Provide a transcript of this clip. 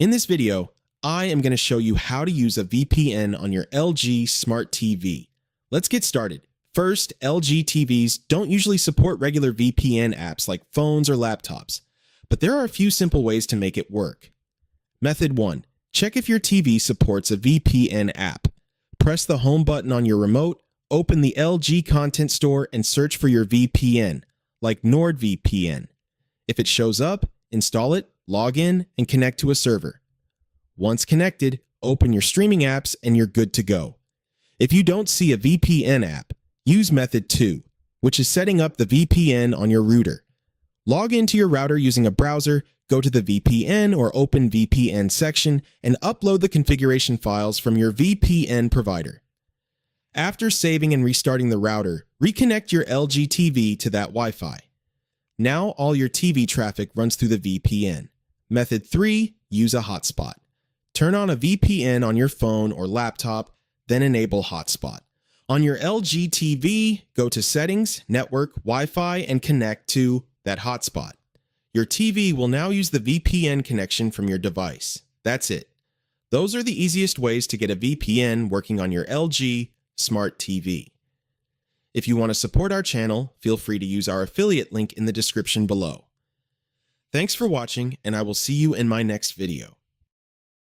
In this video, I am going to show you how to use a VPN on your LG Smart TV. Let's get started. First, LG TVs don't usually support regular VPN apps like phones or laptops, but there are a few simple ways to make it work. Method 1. Check if your TV supports a VPN app. Press the home button on your remote, open the LG Content Store, and search for your VPN, like NordVPN. If it shows up, install it, log in, and connect to a server. Once connected, open your streaming apps and you're good to go. If you don't see a VPN app, use Method 2, which is setting up the VPN on your router. Log into your router using a browser, go to the VPN or OpenVPN section, and upload the configuration files from your VPN provider. After saving and restarting the router, reconnect your LG TV to that Wi-Fi. Now all your TV traffic runs through the VPN. Method 3. Use a hotspot. Turn on a VPN on your phone or laptop, then enable hotspot. On your LG TV, go to Settings, Network, Wi-Fi, and connect to that hotspot. Your TV will now use the VPN connection from your device. That's it. Those are the easiest ways to get a VPN working on your LG Smart TV. If you want to support our channel, feel free to use our affiliate link in the description below. Thanks for watching, and I will see you in my next video.